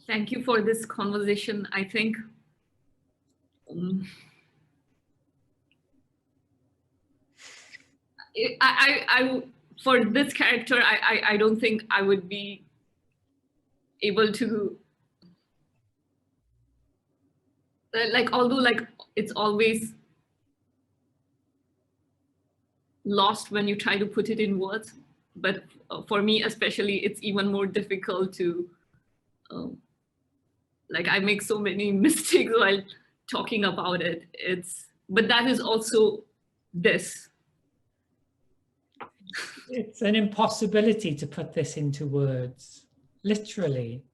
Thank you for this conversation. I think for this character, I don't think I would be able to, like, although like it's always lost when you try to put it in words, but for me especially, it's even more difficult to, like, I make so many mistakes while talking about it. But that is also this. It's an impossibility to put this into words, literally.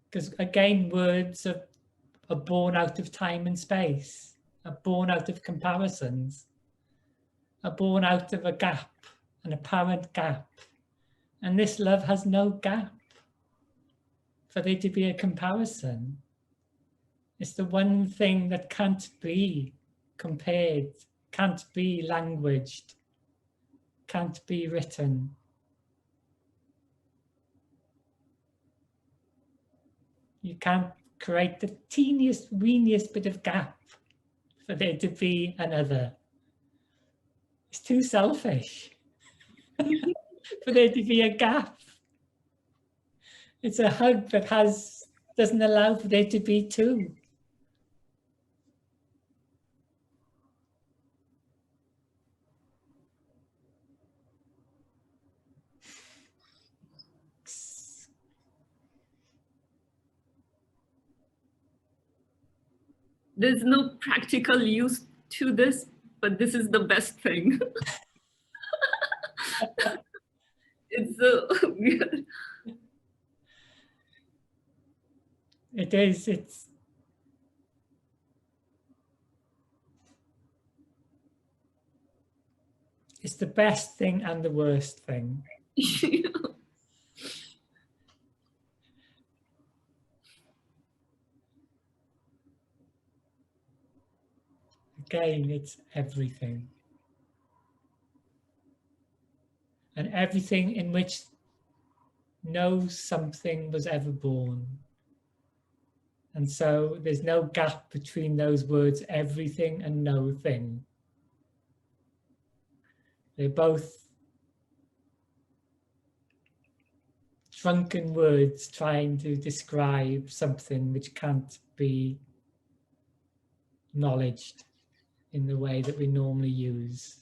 Because again, words are born out of time and space, are born out of comparisons, are born out of a gap, an apparent gap. And this love has no gap for there to be a comparison. It's the one thing that can't be compared, can't be languaged, can't be written. You can't create the teeniest, weeniest bit of gap for there to be another. It's too selfish for there to be a gap. It's a hug that doesn't allow for there to be two. There's no practical use to this, but this is the best thing. It's so weird. It is, it's the best thing and the worst thing. Again, it's everything. And everything in which no something was ever born. And so there's no gap between those words, everything and no thing. They're both drunken words trying to describe something which can't be acknowledged in the way that we normally use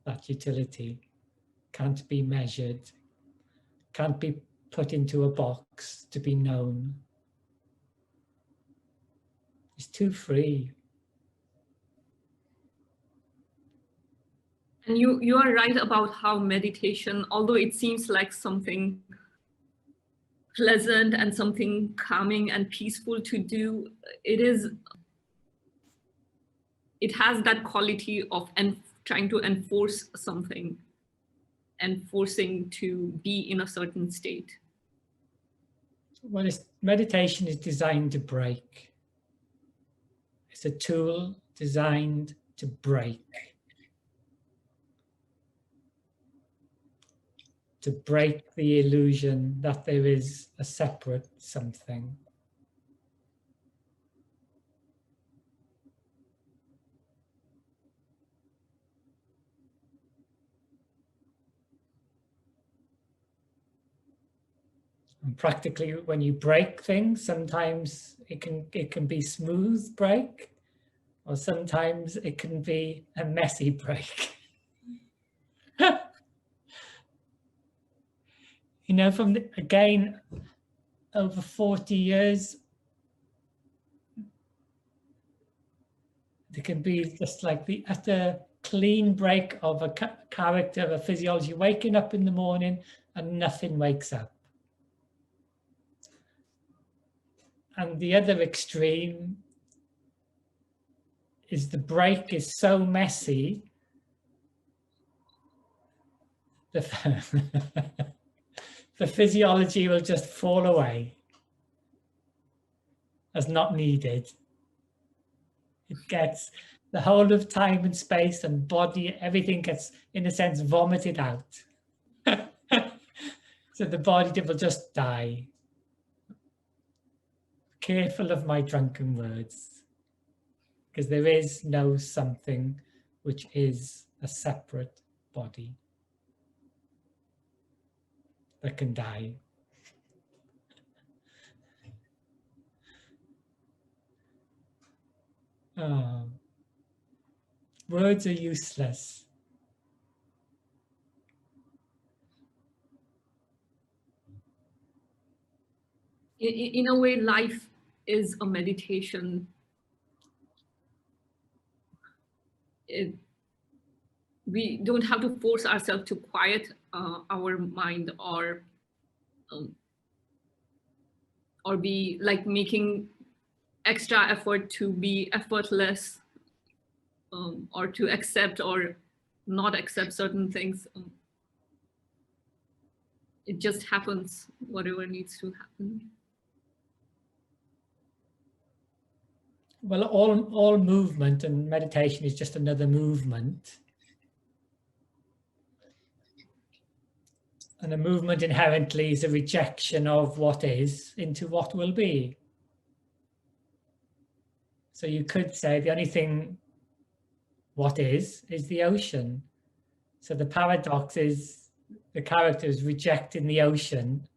that utility. Can't be measured, can't be put into a box to be known. It's too free. And you are right about how meditation, although it seems like something pleasant and something calming and peaceful to do, it has that quality of trying to enforce something and forcing to be in a certain state. Well, meditation is designed to break. It's a tool designed to break. To break the illusion that there is a separate something. And practically, when you break things, sometimes it can be smooth break, or sometimes it can be a messy break. You know, again, over 40 years, there can be just like the utter clean break of a character, of a physiology, waking up in the morning and nothing wakes up. And the other extreme is the break is so messy, the physiology will just fall away as not needed. It gets the whole of time and space and body, everything gets, in a sense, vomited out. So the body will just die. careful of my drunken words, because there is no something which is a separate body that can die. Oh, words are useless. In a way, life is a meditation. We don't have to force ourselves to quiet our mind or be like making extra effort to be effortless, or to accept or not accept certain things. It just happens, whatever needs to happen. Well, all movement, and meditation is just another movement. And a movement inherently is a rejection of what is into what will be. So you could say the only thing what is the ocean. So the paradox is the character is rejecting the ocean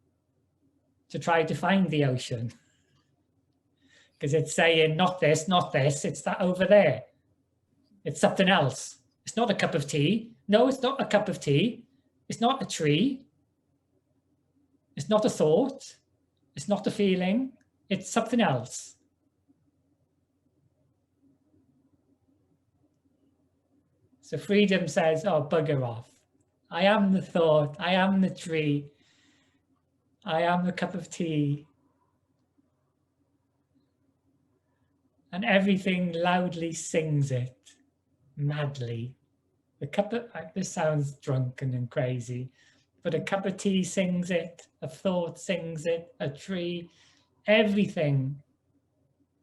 to try to find the ocean. Because it's saying, not this, it's that over there. It's something else. It's not a cup of tea. No, it's not a cup of tea. It's not a tree. It's not a thought. It's not a feeling. It's something else. So freedom says, oh, bugger off. I am the thought. I am the tree. I am the cup of tea. And everything loudly sings it, madly. The cup of, this sounds drunken and crazy, but a cup of tea sings it, a thought sings it, a tree, everything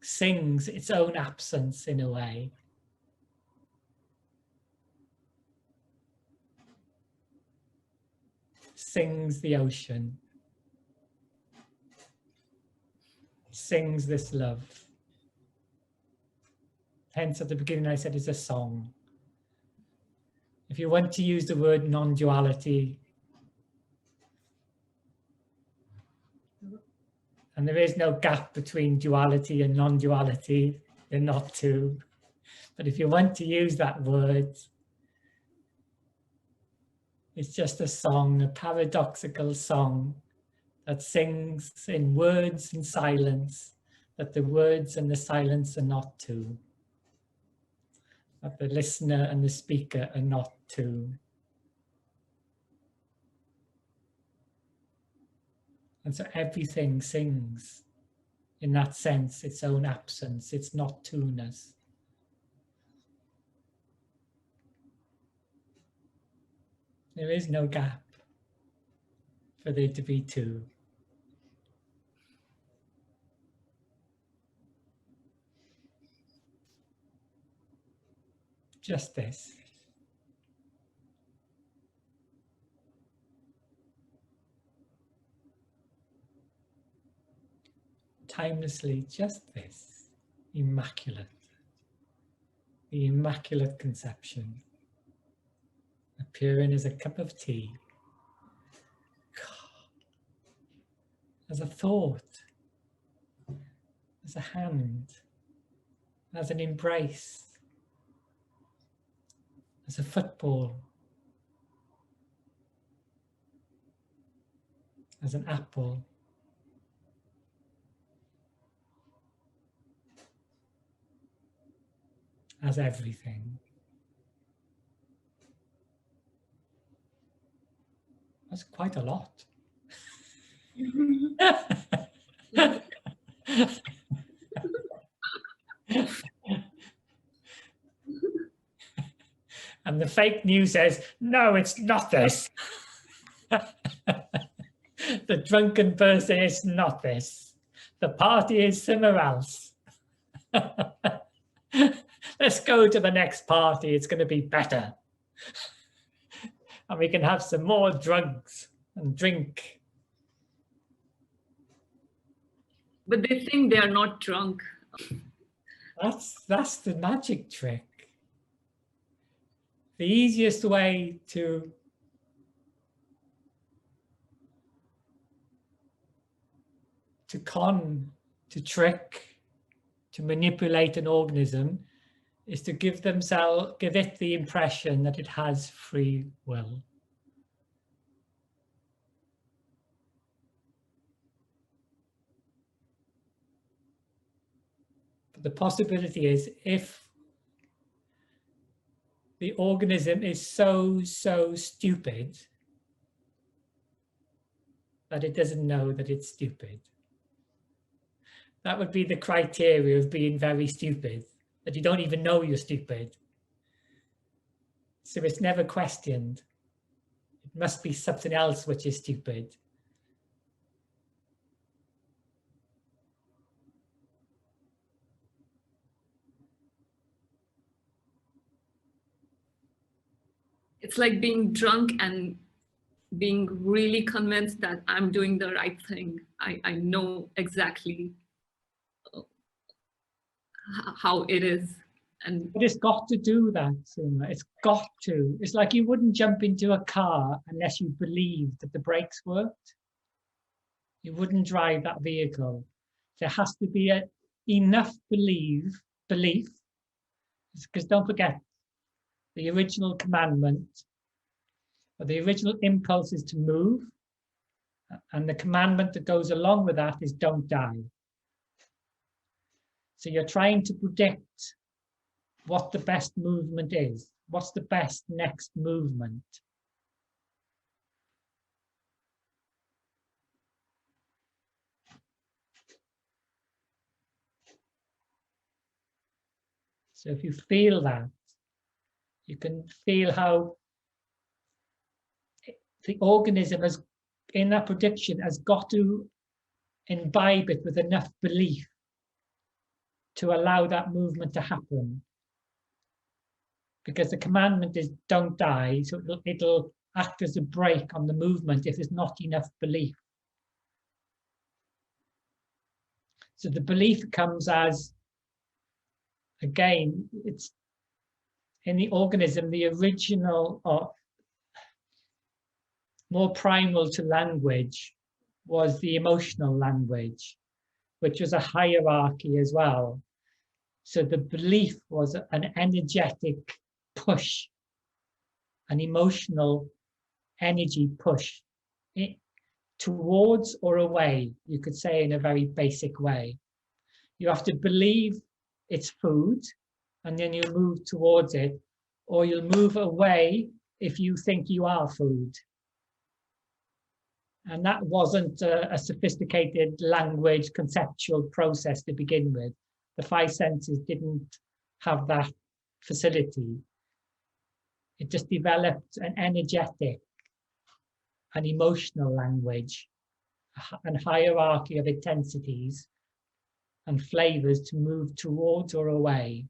sings its own absence in a way. Sings the ocean, sings this love. Hence, at the beginning, I said it's a song. If you want to use the word non-duality, and there is no gap between duality and non-duality, they're not two. But if you want to use that word, it's just a song, a paradoxical song that sings in words and silence, that the words and the silence are not two. That the listener and the speaker are not two. And so everything sings, in that sense, its own absence. It's not two-ness. There is no gap for there to be two. Just this. Timelessly, just this. Immaculate. The Immaculate Conception. Appearing as a cup of tea. As a thought. As a hand. As an embrace. As a football, as an apple, as everything. That's quite a lot. And the fake news says, no, it's not this. The drunken person is not this. The party is somewhere else. Let's go to the next party. It's going to be better. And we can have some more drugs and drink. But they think they are not drunk. That's the magic trick. The easiest way to trick, to manipulate an organism is to give it the impression that it has free will. But the possibility is, if the organism is so stupid that it doesn't know that it's stupid. That would be the criteria of being very stupid, that you don't even know you're stupid. So it's never questioned. It must be something else which is stupid. It's like being drunk and being really convinced that I'm doing the right thing. I know exactly how it is. But it's got to do that, Suma. It's got to. It's like you wouldn't jump into a car unless you believed that the brakes worked. You wouldn't drive that vehicle. There has to be enough belief, because don't forget, the original commandment, or the original impulse is to move, and the commandment that goes along with that is don't die. So you're trying to predict what the best movement is. What's the best next movement? So if you feel that, you can feel how the organism has, in that prediction, has got to imbibe it with enough belief to allow that movement to happen. Because the commandment is don't die, so it'll act as a brake on the movement if there's not enough belief. So the belief comes as, again, it's in the organism, the original or more primal to language was the emotional language, which was a hierarchy as well. So the belief was an energetic push, an emotional energy push towards or away, you could say in a very basic way. You have to believe it's food, and then you move towards it, or you'll move away if you think you are food. And that wasn't a sophisticated language conceptual process to begin with. The five senses didn't have that facility. It just developed an energetic, an emotional language, and hierarchy of intensities and flavors to move towards or away.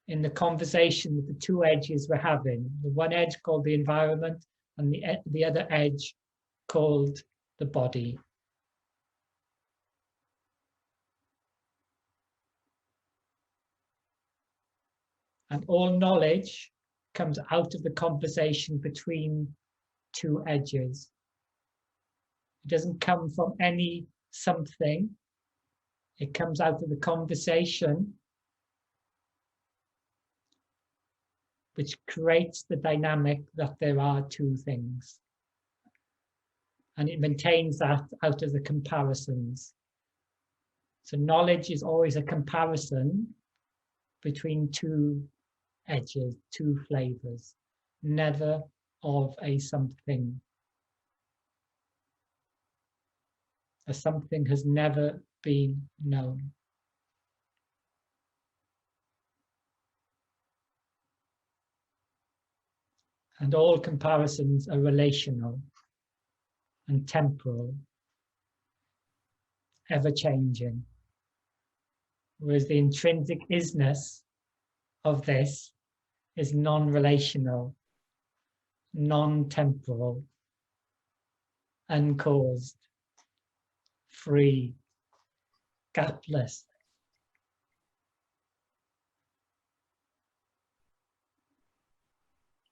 In the conversation that the two edges were having, the one edge called the environment and the other edge called the body. And all knowledge comes out of the conversation between two edges. It doesn't come from any something. It comes out of the conversation, which creates the dynamic that there are two things. And it maintains that out of the comparisons. So knowledge is always a comparison between two edges, two flavors, never of a something. A something has never been known. And all comparisons are relational and temporal, ever changing. Whereas the intrinsic isness of this is non-relational, non-temporal, uncaused. free, gapless.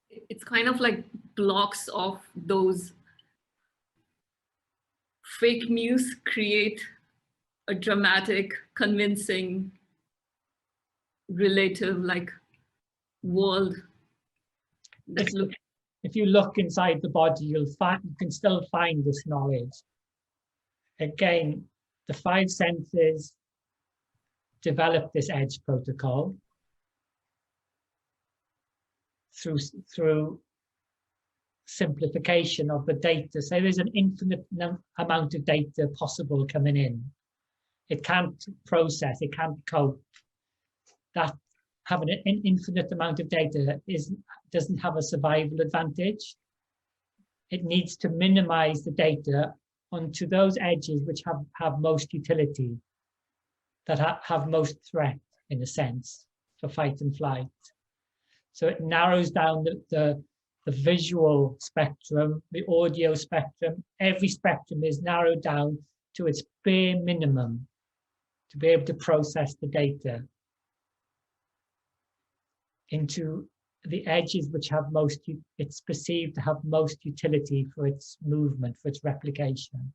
It's kind of like blocks of those fake news create a dramatic, convincing, relative like world that looks. If you look inside the body, you can still find this knowledge. Again, the five senses develop this edge protocol through simplification of the data. So there's an infinite amount of data possible coming in. It can't process, it can't cope. That having an infinite amount of data doesn't have a survival advantage. It needs to minimize the data onto those edges which have most utility, that have most threat, in a sense, for fight and flight. So it narrows down the visual spectrum, the audio spectrum. Every spectrum is narrowed down to its bare minimum to be able to process the data into the edges which have it's perceived to have most utility for its movement, for its replication,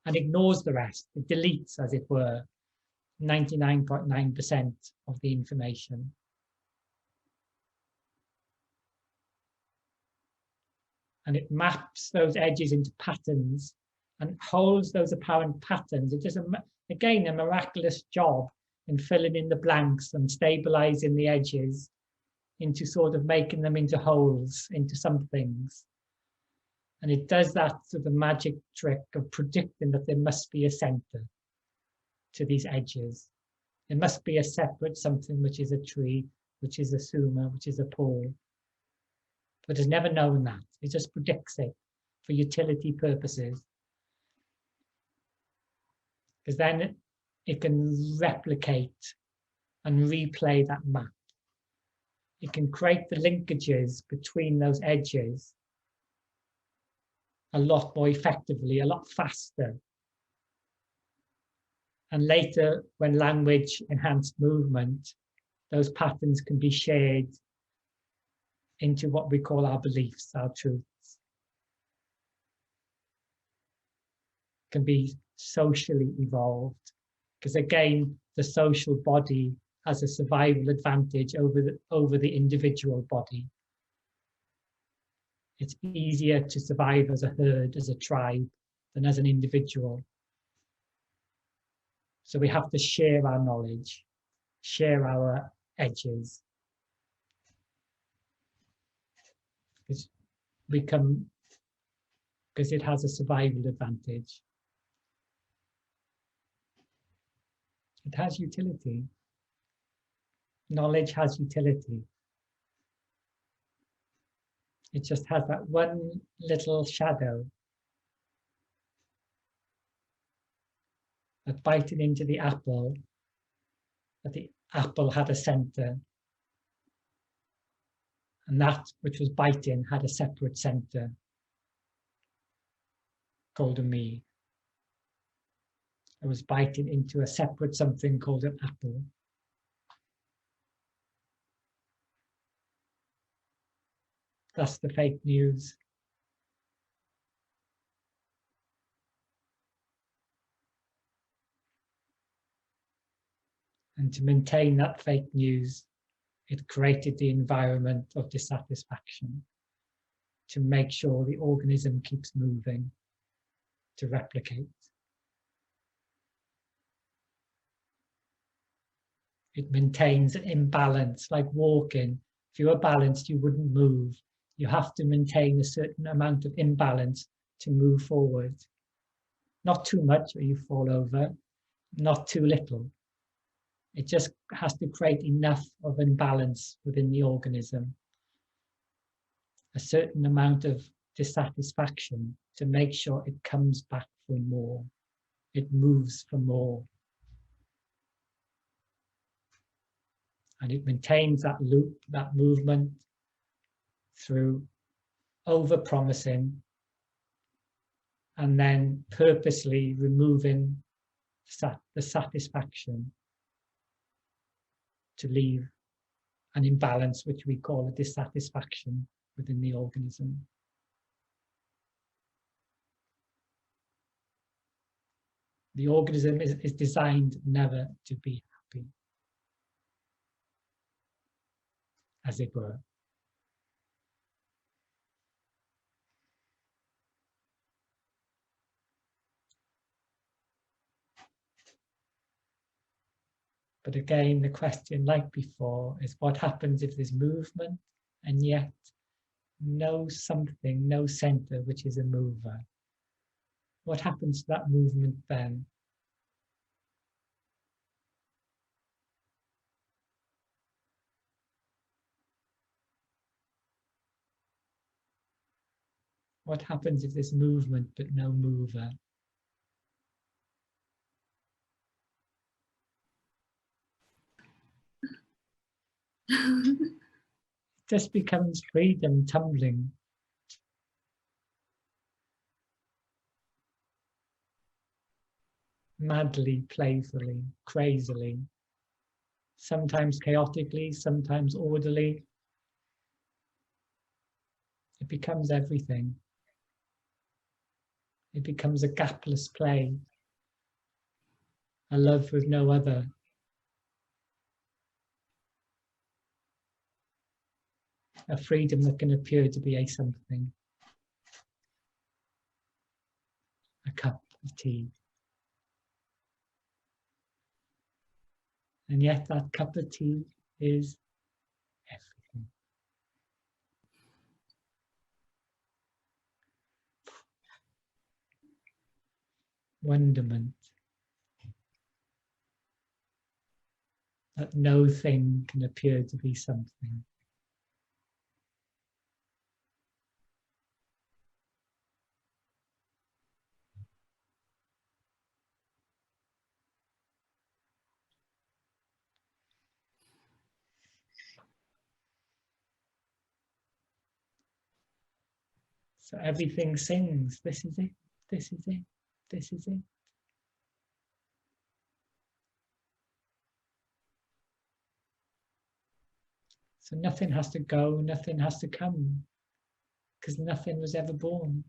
and ignores the rest. It deletes, as it were, 99.9% of the information. And it maps those edges into patterns and holds those apparent patterns. It does, again, a miraculous job in filling in the blanks and stabilizing the edges into sort of making them into wholes, into some things. And it does that sort of magic trick of predicting that there must be a center to these edges. There must be a separate something, which is a tree, which is a suma, which is a pole. But has never known that. It just predicts it for utility purposes. Because then it can replicate and replay that map. It can create the linkages between those edges a lot more effectively, a lot faster. And later, when language enhanced movement, those patterns can be shared into what we call our beliefs, our truths. Can be socially evolved, because again, the social body has a survival advantage over the individual body. It's easier to survive as a herd, as a tribe, than as an individual. So we have to share our knowledge, share our edges. Because it has a survival advantage. It has utility. Knowledge has utility. It just has that one little shadow that biting into the apple, that the apple had a center, and that which was biting had a separate center called a me. It was biting into a separate something called an apple. That's the fake news. And to maintain that fake news, it created the environment of dissatisfaction to make sure the organism keeps moving, to replicate. It maintains an imbalance, like walking. If you were balanced, you wouldn't move. You have to maintain a certain amount of imbalance to move forward. Not too much or you fall over, not too little. It just has to create enough of imbalance within the organism. A certain amount of dissatisfaction to make sure it comes back for more. It moves for more. And it maintains that loop, that movement through over-promising and then purposely removing the satisfaction to leave an imbalance, which we call a dissatisfaction within the organism. The organism is designed never to be happy, as it were. But again, the question, like before, is what happens if there's movement and yet no something, no center, which is a mover? What happens to that movement then? What happens if there's movement but no mover? It just becomes freedom tumbling. Madly, playfully, crazily, sometimes chaotically, sometimes orderly. It becomes everything. It becomes a gapless play, a love with no other. A freedom that can appear to be a something. A cup of tea. And yet that cup of tea is everything. Wonderment. That no thing can appear to be something. So everything sings, this is it, this is it, this is it. So nothing has to go, nothing has to come, because nothing was ever born.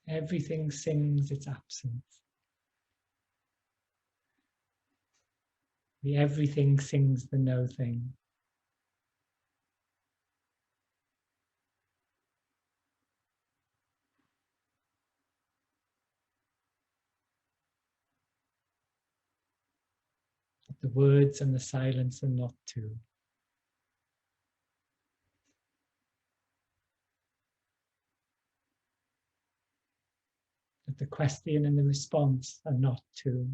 Everything sings its absence. The everything sings the no thing. The words and the silence are not two. That the question and the response are not two.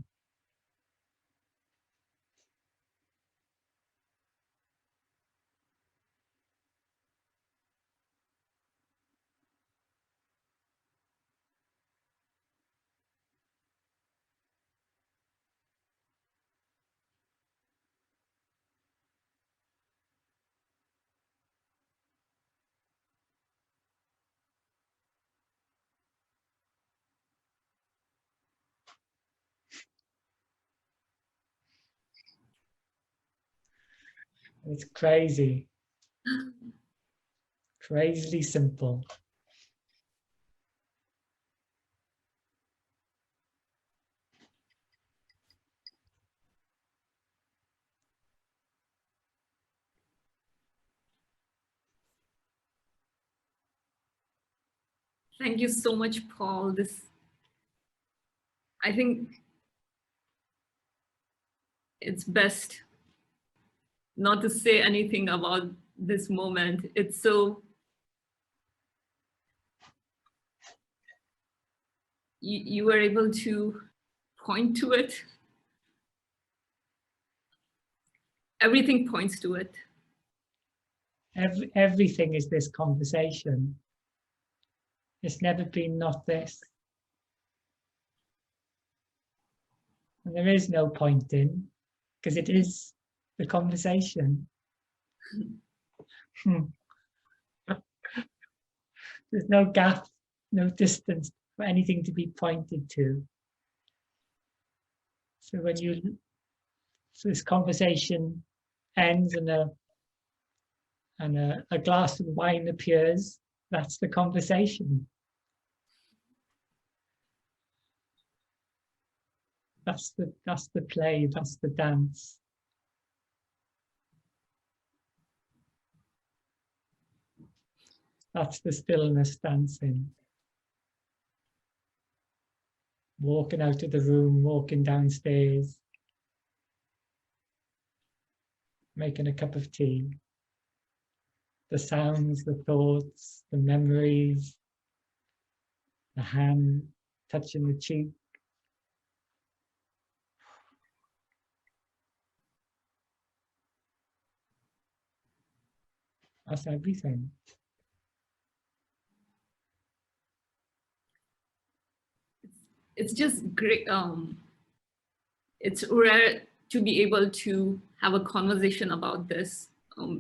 It's crazy. Crazily simple. Thank you so much, Paul. I think it's best not to say anything about this moment. It's so, you were able to point to it. Everything points to it. Everything is this conversation. It's never been not this. And there is no pointing, because it is the conversation. There's no gap, no distance for anything to be pointed to. So when this conversation ends and a glass of wine appears, that's the conversation. That's the play, that's the dance. That's the stillness dancing. Walking out of the room, walking downstairs, making a cup of tea. The sounds, the thoughts, the memories, the hand touching the cheek. That's everything. It's just great. It's rare to be able to have a conversation about this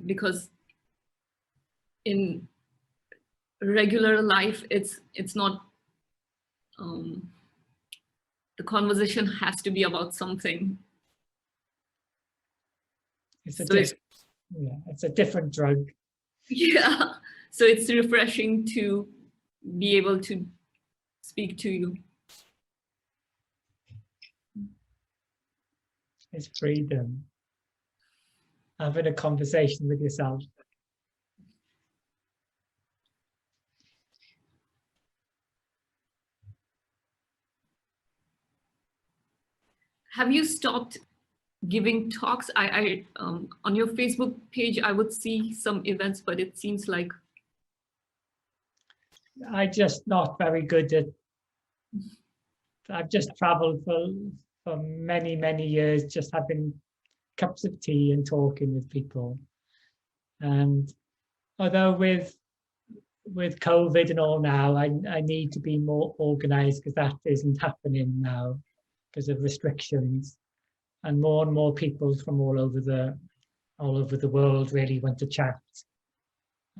because in regular life, it's not. The conversation has to be about something. It's a different drug. Yeah, so it's refreshing to be able to speak to you. It's freedom. Having a conversation with yourself. Have you stopped giving talks? I on your Facebook page, I would see some events, but it seems like I'm just not very good at. I've just traveled for many, many years, just having cups of tea and talking with people. And although with COVID and all now, I need to be more organized because that isn't happening now because of restrictions. And more people from all over the world really want to chat.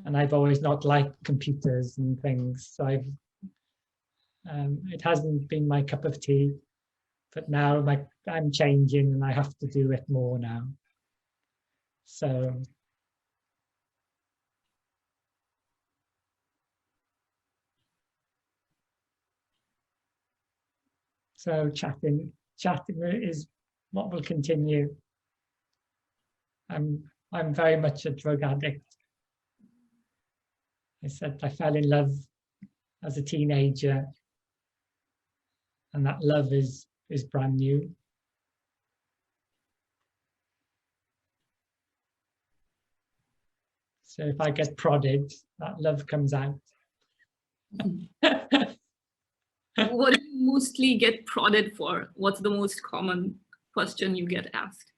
And I've always not liked computers and things. So it hasn't been my cup of tea, but now I'm changing and I have to do it more now. So chatting is what will continue. I'm very much a drug addict. I said I fell in love as a teenager, and that love is brand new. So if I get prodded, that love comes out. what do you mostly get prodded for? What's the most common question you get asked?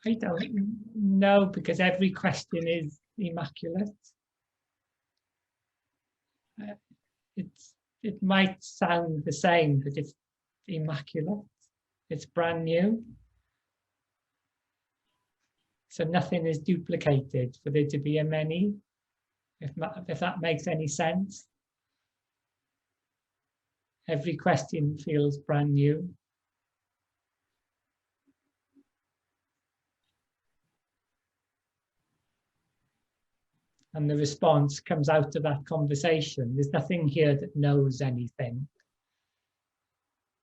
I don't know, because every question is immaculate. It might sound the same, but it's immaculate. It's brand new. So nothing is duplicated for there to be a many, if that makes any sense. Every question feels brand new. And the response comes out of that conversation. There's nothing here that knows anything.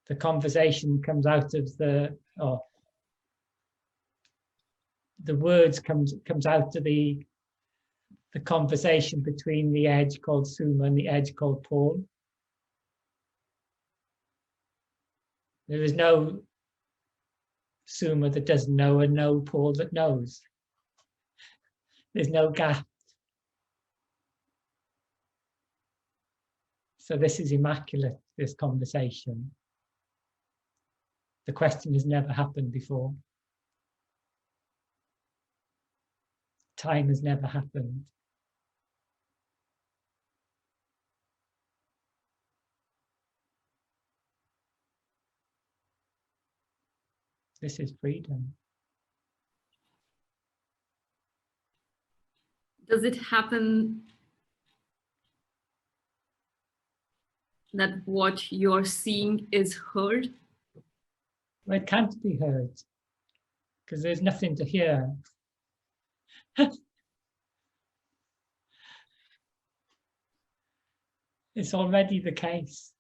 The conversation comes out of the words comes out of the conversation between the edge called Suma and the edge called Paul. There is no Suma that doesn't know and no Paul that knows. There's no gap. So this is immaculate, this conversation. The question has never happened before. Time has never happened. This is freedom. Does it happen that what you're seeing is heard? Well, it can't be heard because there's nothing to hear. It's already the case.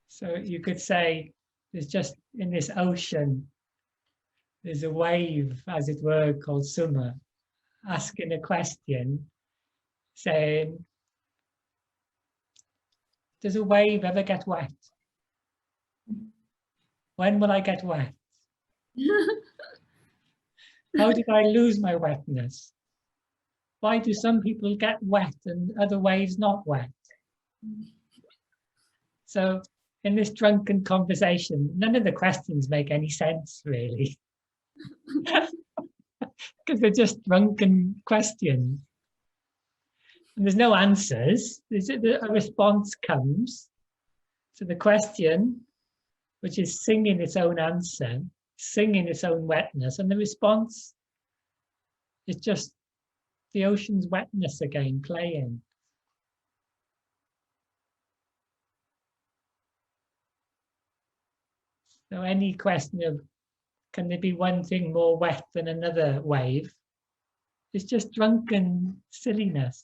So you could say there's just in this ocean, there's a wave, as it were, called Summa, asking a question, saying, does a wave ever get wet? When will I get wet? How did I lose my wetness? Why do some people get wet and other waves not wet? So in this drunken conversation, none of the questions make any sense, really. Because they're just drunken questions. And there's no answers. A response comes to the question, which is singing its own answer, singing its own wetness. And the response is just the ocean's wetness again playing. So any question of, can there be one thing more wet than another wave? It's just drunken silliness.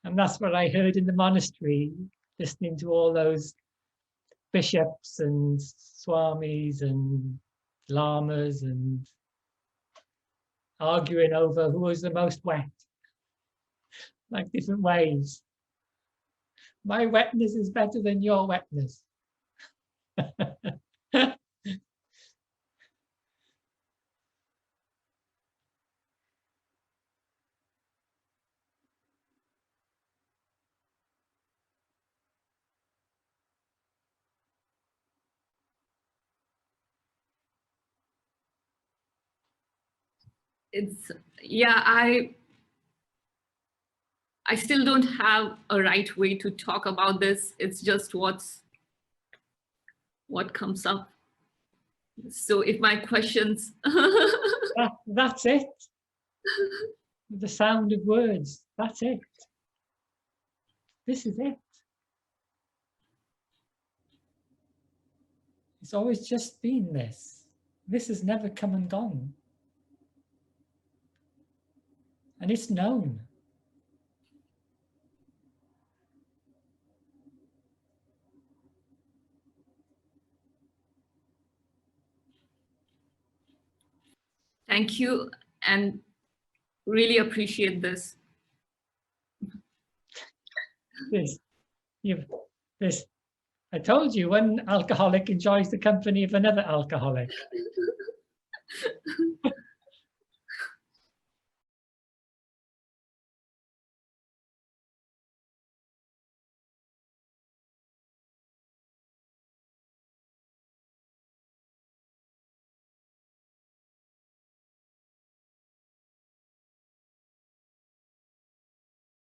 And that's what I heard in the monastery, listening to all those bishops and swamis and lamas and arguing over who was the most wet, like different waves. My wetness is better than your wetness. It's, yeah, I still don't have a right way to talk about this. It's just what comes up. So if my questions that's it. The sound of words, that's it. This is it. It's always just been this. This has never come and gone. And it's known. Thank you, and really appreciate this. I told you, one alcoholic enjoys the company of another alcoholic.